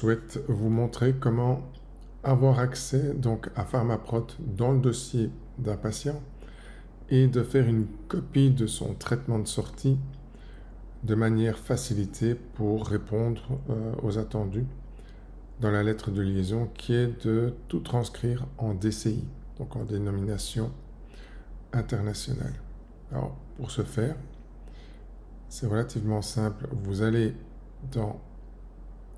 souhaite vous montrer comment avoir accès donc à PharmaProt dans le dossier d'un patient et de faire une copie de son traitement de sortie de manière facilitée pour répondre aux attendus dans la lettre de liaison qui est de tout transcrire en DCI, donc en dénomination internationale. Alors pour ce faire, c'est relativement simple. Vous allez dans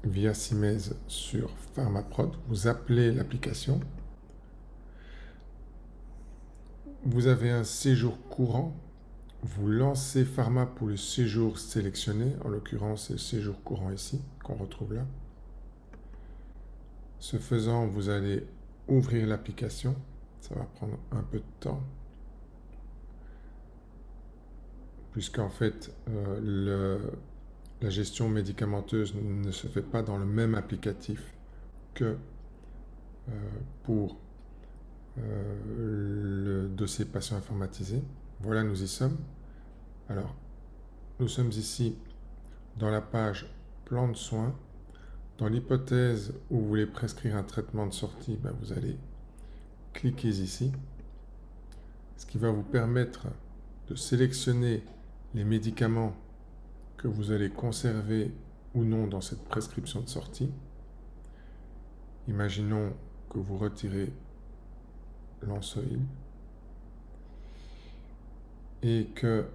via Simez sur PharmaProt, vous appelez l'application. Vous avez un séjour courant. Vous lancez Pharma pour le séjour sélectionné. En l'occurrence, c'est le séjour courant ici qu'on retrouve là. Ce faisant, vous allez ouvrir l'application. Ça va prendre un peu de temps. Puisqu'en fait, la gestion médicamenteuse ne se fait pas dans le même applicatif que pour le dossier patient informatisé. Voilà, nous y sommes. Alors, nous sommes ici dans la page plan de soins. Dans l'hypothèse où vous voulez prescrire un traitement de sortie, vous allez cliquer ici, ce qui va vous permettre de sélectionner les médicaments que vous allez conserver ou non dans cette prescription de sortie. Imaginons que vous retirez l'ansoïne et que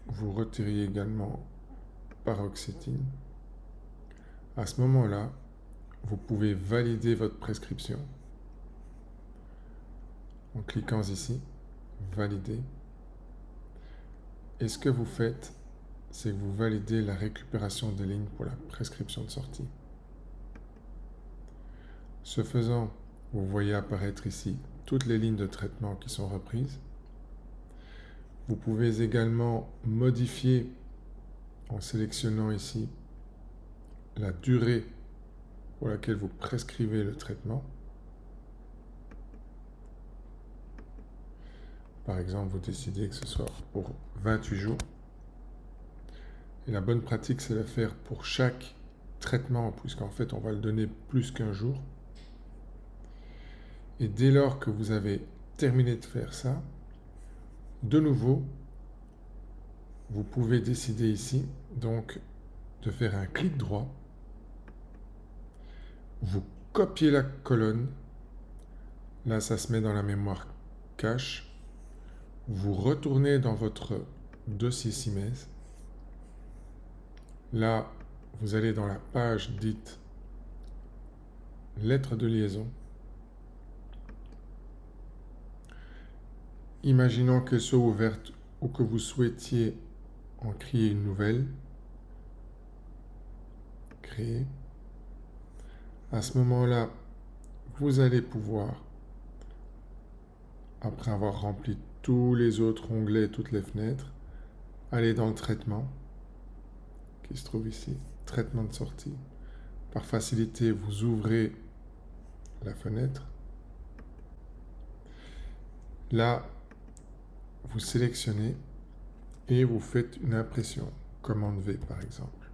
vous retiriez également paroxétine. À ce moment-là, vous pouvez valider votre prescription en cliquant ici, valider. Et ce que vous faites, c'est que vous validez la récupération des lignes pour la prescription de sortie. Ce faisant, vous voyez apparaître ici toutes les lignes de traitement qui sont reprises. Vous pouvez également modifier en sélectionnant ici la durée pour laquelle vous prescrivez le traitement. Par exemple, vous décidez que ce soit pour 28 jours. Et la bonne pratique, c'est de le faire pour chaque traitement, puisqu'en fait, on va le donner plus qu'un jour. Et dès lors que vous avez terminé de faire ça, de nouveau, vous pouvez décider ici, donc, de faire un clic droit. Vous copiez la colonne. Là, ça se met dans la mémoire cache. Vous retournez dans votre dossier Simez. Là, vous allez dans la page dite lettre de liaison. Imaginons qu'elle soit ouverte ou que vous souhaitiez en créer une nouvelle. Créer. À ce moment-là, vous allez pouvoir, après avoir rempli tous les autres onglets, toutes les fenêtres, aller dans le traitement qui se trouve ici, traitement de sortie. Par facilité, vous ouvrez la fenêtre. Là, vous sélectionnez et vous faites une impression, commande V par exemple.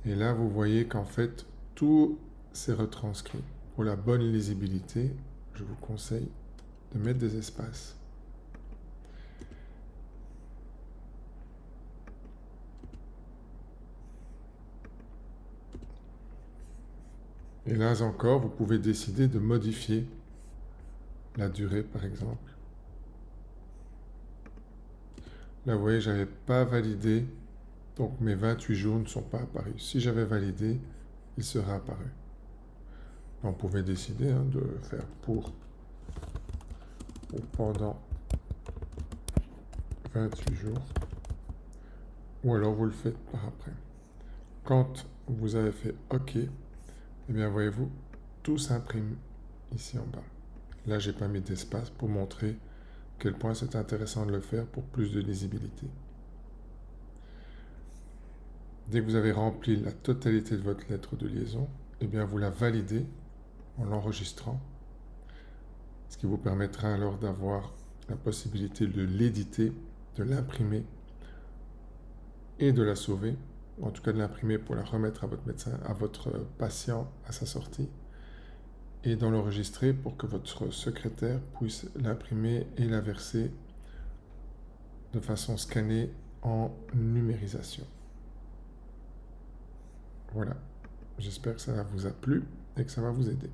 Et là, vous voyez qu'en fait, tout s'est retranscrit. Pour la bonne lisibilité, je vous conseille de mettre des espaces. Et là encore, vous pouvez décider de modifier la durée, par exemple. Là, vous voyez, je n'avais pas validé, donc mes 28 jours ne sont pas apparus. Si j'avais validé, il serait apparu. On pouvait décider de faire pour ou pendant 28 jours, ou alors vous le faites par après. Quand vous avez fait OK, eh bien voyez-vous, tout s'imprime ici en bas. Là, j'ai pas mis d'espace pour montrer à quel point c'est intéressant de le faire pour plus de lisibilité. Dès que vous avez rempli la totalité de votre lettre de liaison, eh bien vous la validez en l'enregistrant, ce qui vous permettra alors d'avoir la possibilité de l'éditer, de l'imprimer et de la sauver en tout cas de l'imprimer pour la remettre à votre médecin, à votre patient à sa sortie, et dans l'enregistrer pour que votre secrétaire puisse l'imprimer et la verser de façon scannée en numérisation. Voilà, j'espère que ça vous a plu et que ça va vous aider.